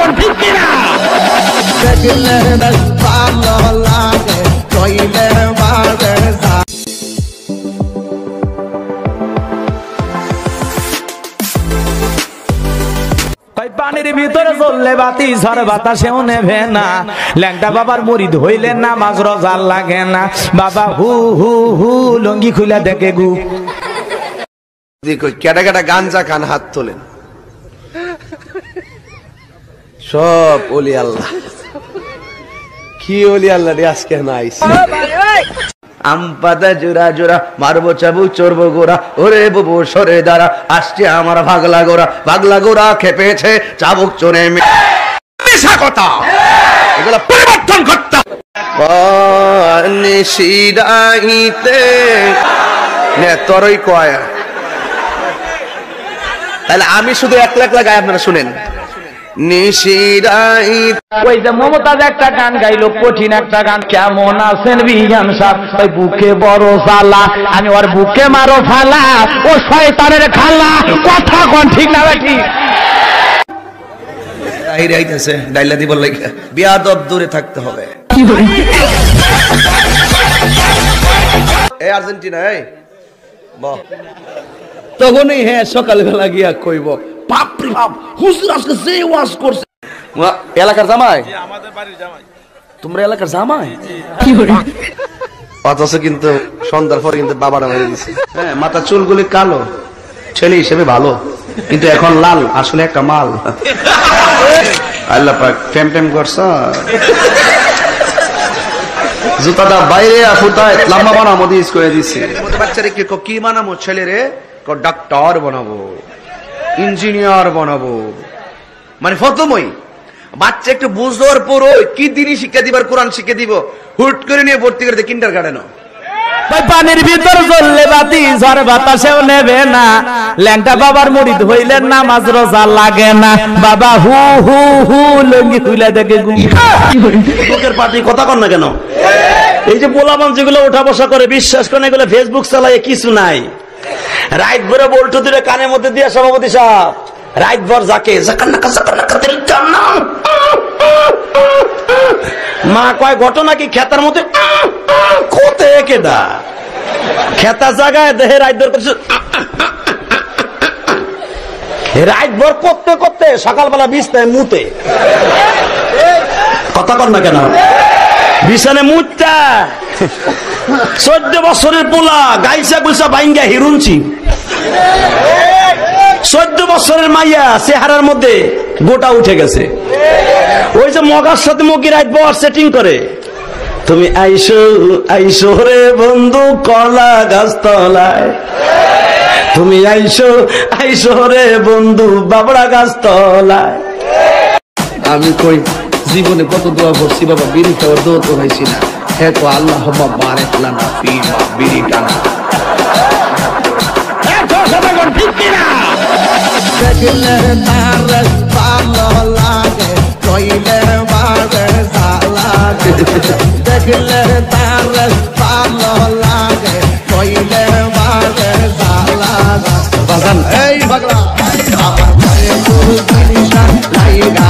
কোন ঠিক কিনা? দেখলে বেশ ভালো লাগে কইলে বাড়ে পানির ভিতরে চললে বাতি ঝড় বাতাসেও নেবে না। ল্যাংটা বাবার মুরিদ হইলে নামাজ রোজা লাগে না। বাবা হু হু হু লঙ্গি খুলে দেখে গু। কেটা কেটা গাঞ্জা খান হাত তোলেন। সব ওলি আল্লাহ। কি ওলি আল্লাহ রে আজকে নাইস। আম পাতা জোড়া জোড়া মারবো চাবুক চড়বো গোড়া ওরে বুবু সরে দাঁড়া আসছে আমার ভাগলা গোড়া খেপেছে চাবুক চড়ে মিশা কথা এগুলো পরিবর্তন করতে নিশিরাইতে নে তোরই কয় তাহলে আমি শুধু একলা গাই আপনারা শুনেন। ওই যে মমতাজ একটা গান গাইলো কঠিন একটা গান কেমন আছেন বিজ্ঞান সাহেব ওই বুকে বড় জ্বালা আমি ওর বুকে মারো ফালা ও শয়তানের খালা কথা কোন ঠিক না ঠিক? আইতেছে ডাইলা দিব লাগে বিয়াদব দূরে থাকতে হবে। এই আর্জেন্টিনা এই বাহ তখনই হ্যাঁ সকালবেলা গিয়া কইব বাপরে বাপ হুজুর আজকে যে ওয়াজ করছে। এলাকার জামাই? জি আমাদের বাড়ির জামাই। তোমরা এলাকার জামাই? কি করে? অথচ কিন্তু সন্ধ্যার পরে কিন্তু বাবারা মেরে দিছে। হ্যাঁ মাথা চুলগুলি কালো ছেলে হিসেবে ভালো কিন্তু এখন লাল আসলে একটা মাল। আল্লাহ পাক টেম করছ জুতাটা বাইরে ফুটায় লম্বা বানাবো দিস করে দিছে। বাচ্চারে কি বানাবো? ছেলেরে ডাক্তার বানাবো ইঞ্জিনিয়ার বানাবো মানে ফতমই বাচ্চা একটু বুঝবার পর কি দিনই শিক্ষা দিবার কোরআন শিক্ষা দিব হুট করে নিয়ে ভর্তি করে কিন্ডার গার্ডেন। পানির ভিতর চললে বাতি ঝড় বাতাসেও নেবে না। ল্যাংটা বাবার মুরিদ হইলে নামাজ রোজা লাগে না। বাবা হু হু হু লঙ্গি খুলে দেখে গু। বুকের পাটি কথা কন না কেন? এই যে পোলাপান যেগুলো ওঠা বসা করে বিশ্বাস করেন এগুলো ফেসবুক চালায় কিছু নাই। রাইট ভরে বল্টু দিলে কানের মধ্যে দিয়ে সভাপতি সাহেব রাইট ভর যাকে মা কয় ঘটনা কি খেতার মধ্যে কোতে কেদা খেতা জায়গায় দেহে রাইট ভর করছে রাইট ভর করতে করতে সকালবেলা বিছনায় মুতে কথা কর না কেন? বিছানে মুতটা 14 বছরের পোলা গাইসা গুইসা বাইঙ্গা হিরুনছি 14 বছরের মাইয়া চেহারার মধ্যে গোটা উঠে গেছে। ওই যে মগার সাথে মগি রাইট বর সেটিং করে তুমি আইসো আইসো রে বন্ধু কলা গাছ তলায় তুমি আইসো আইসো রে বন্ধু বাবড়া গাছ তলায়। আমি কই জীবনে কত দোয়া করছি বাবা বিড়ি খাওয়ার দোয়া তো হয়েছি না। হ্যাঁ তো আল্লাহ বারেক লানা ফি মা বিড়ি টানা ঠিক কিনা? দেখলে তার ভালো লাগে কইলে বাড়ে লাগে দেখলে তার ভালো লাগে কইলে বাড়ে লাগে। এই পাগলা আমার ঘরে তুই নিশান লাইগা